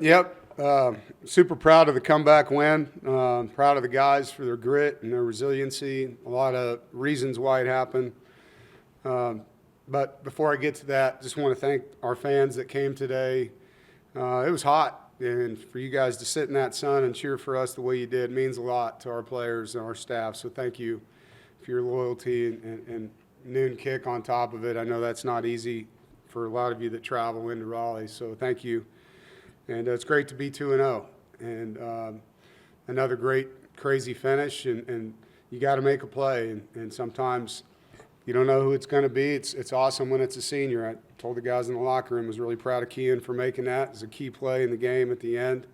Yep. Super proud of the comeback win. Proud of the guys for their grit and their resiliency. A lot of reasons why it happened. But before I get to that, just want to thank our fans that came today. It was hot, and for you guys to sit in that sun and cheer for us the way you did means a lot to our players and our staff. So thank you for your loyalty and noon kick on top of it. I know that's not easy for a lot of you that travel into Raleigh, so thank you. And it's great to be 2-0. And another great, crazy finish, and you got to make a play. And sometimes you don't know who it's going to be. It's awesome when it's a senior. I told the guys in the locker room, was really proud of Kean for making that. It was a key play in the game at the end.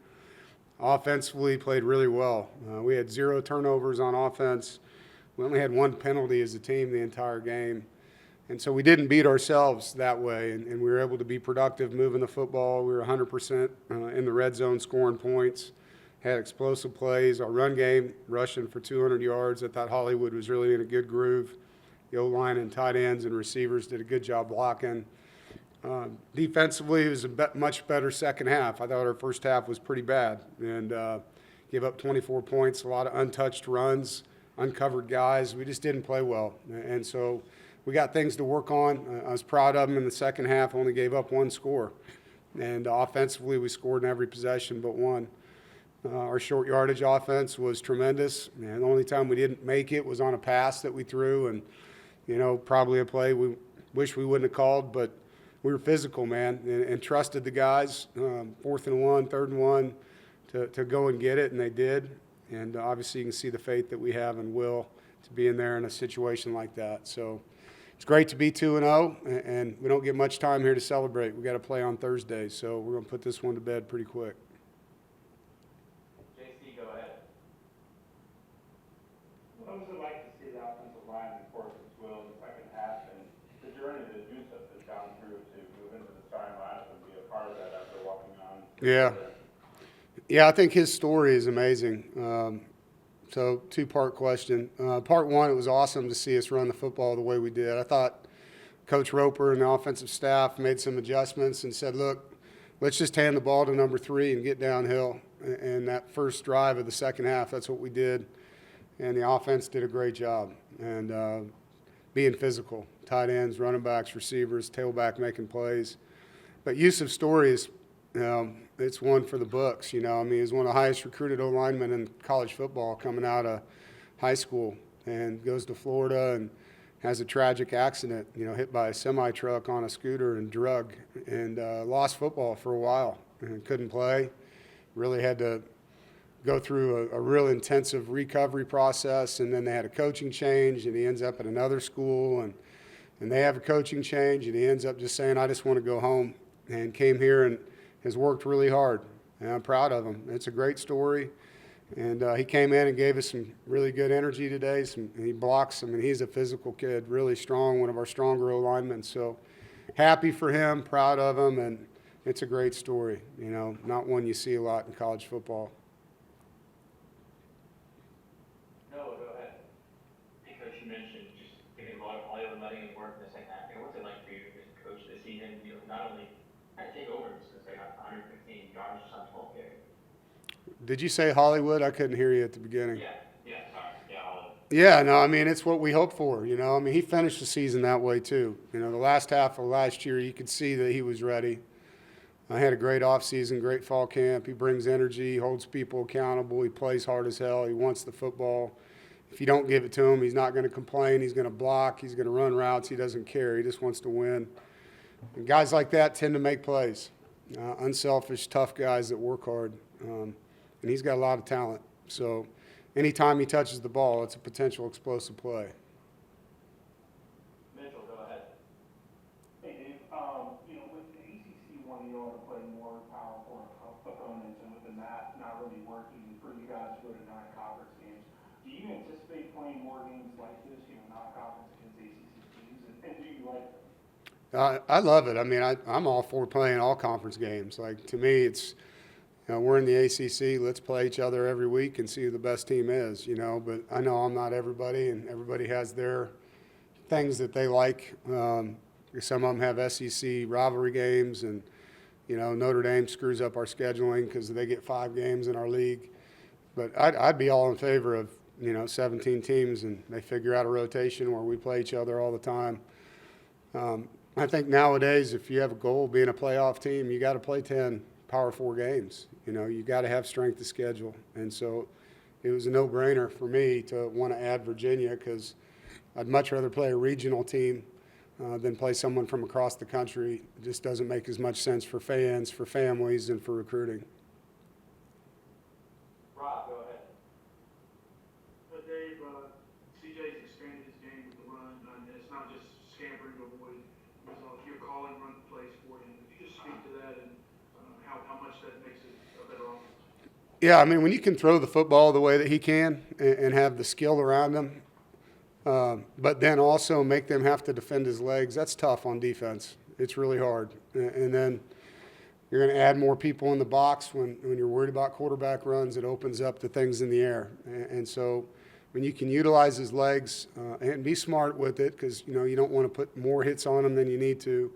Offensively, played really well. We had 0 turnovers on offense. We only had 1 penalty as a team the entire game. And so we didn't beat ourselves that way, and we were able to be productive moving the football. We were 100% in the red zone scoring points, had explosive plays. Our run game, rushing for 200 yards. I thought Hollywood was really in a good groove. The O-line and tight ends and receivers did a good job blocking. Defensively, it was a much better second half. I thought our first half was pretty bad and gave up 24 points, a lot of untouched runs, uncovered guys. We just didn't play well, and so we got things to work on. I was proud of them in the second half, only gave up 1 score. And offensively, we scored in every possession but 1. Our short yardage offense was tremendous. And the only time we didn't make it was on a pass that we threw, and, probably a play we wish we wouldn't have called, but we were physical, man, and trusted the guys, 4th and 1, 3rd and 1, to go and get it, and they did. And obviously you can see the faith that we have and will to be in there in a situation like that. So it's great to be 2-0, and we don't get much time here to celebrate. We got to play on Thursday, so we're going to put this one to bed pretty quick. JC, go ahead. What was it like to see the offensive line enforce its will in the second half, and the journey that Yusuf has gone through to move into the starting lineup and be a part of that after walking on? Yeah, I think his story is amazing. So 2-part question. Part 1, it was awesome to see us run the football the way we did. I thought Coach Roper and the offensive staff made some adjustments and said, look, let's just hand the ball to number 3 and get downhill. And that first drive of the second half, that's what we did. And the offense did a great job. And being physical, tight ends, running backs, receivers, tailback making plays. But Yusuf's story is, it's one for the books. He's one of the highest recruited O-linemen in college football coming out of high school, and goes to Florida and has a tragic accident, hit by a semi-truck on a scooter and drug, and lost football for a while and couldn't play. Really had to go through a real intensive recovery process, and then they had a coaching change, and he ends up at another school, and they have a coaching change, and he ends up just saying, I just want to go home, and came here and has worked really hard, and I'm proud of him. It's a great story, and he came in and gave us some really good energy today. He blocks. He's a physical kid, really strong, one of our stronger O-linemen. So happy for him, proud of him, and it's a great story, not one you see a lot in college football. No, go ahead. Hey, Coach, you mentioned just giving a lot of Hollywood letting it work in the second half. What's it like for you as a coach this season? Not only take over since they got 115 yards on 12 carries. Did you say Hollywood? I couldn't hear you at the beginning. Hollywood. Yeah, no, it's what we hope for, he finished the season that way too. The last half of last year, you could see that he was ready. I had a great offseason, great fall camp. He brings energy, holds people accountable. He plays hard as hell. He wants the football. If you don't give it to him, he's not going to complain. He's going to block. He's going to run routes. He doesn't care. He just wants to win. And guys like that tend to make plays. Unselfish, tough guys that work hard. And he's got a lot of talent. So anytime he touches the ball, it's a potential explosive play. Mitchell, go ahead. Hey, Dave, with the ACC wanting you all to play more powerful opponents, and with the mat not really working for you guys to go to non-conference games, do you anticipate playing more games like this, non-conference against ACC teams, and do you like them? I love it. I'm all for playing all conference games. To me, it's, we're in the ACC. Let's play each other every week and see who the best team is, But I know I'm not everybody, and everybody has their things that they like. Some of them have SEC rivalry games, and You know, Notre Dame screws up our scheduling because they get 5 games in our league. But I'd be all in favor of, 17 teams and they figure out a rotation where we play each other all the time. I think nowadays, if you have a goal of being a playoff team, you got to play 10 Power 4 games. You got to have strength of schedule. And so it was a no-brainer for me to want to add Virginia because I'd much rather play a regional team than play someone from across the country. It just doesn't make as much sense for fans, for families, and for recruiting. Rob, go ahead. Dave, CJ's expanded his game with the run, and it's not just scampering to avoid. You're calling run plays for him. Could you just speak to that and how much that makes it a better offense? Yeah, I mean, when you can throw the football the way that he can and have the skill around him, but then also make them have to defend his legs, that's tough on defense. It's really hard. And then you're going to add more people in the box when you're worried about quarterback runs. It opens up the things in the air. And so when you can utilize his legs and be smart with it because, you don't want to put more hits on him than you need to.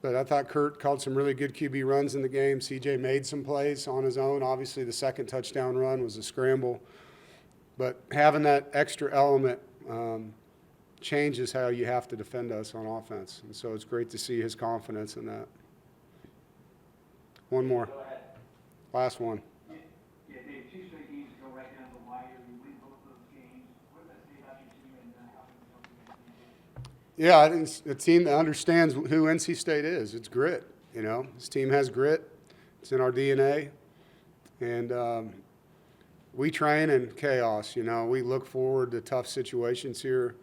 But I thought Kurt called some really good QB runs in the game. CJ made some plays on his own. Obviously, the second touchdown run was a scramble. But having that extra element changes how you have to defend us on offense. And so it's great to see his confidence in that. One more. Go ahead. Last one. Yeah, Dave, 2 straight games go right down the wire. You win both those games. What does that say about your team and how can you Yeah, I think it's a team that understands who NC State is. It's grit, This team has grit. It's in our DNA. And we train in chaos, We look forward to tough situations here.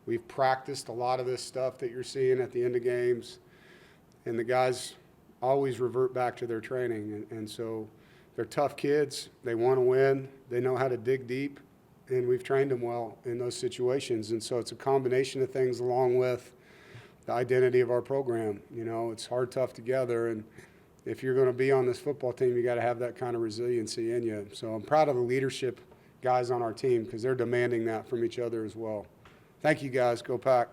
We've practiced a lot of this stuff that you're seeing at the end of games. And the guys always revert back to their training. And so they're tough kids. They want to win. They know how to dig deep. And we've trained them well in those situations. And so it's a combination of things along with the identity of our program. It's hard, tough together. And if you're going to be on this football team, you got to have that kind of resiliency in you. So I'm proud of the leadership guys on our team because they're demanding that from each other as well. Thank you, guys. Go Pack.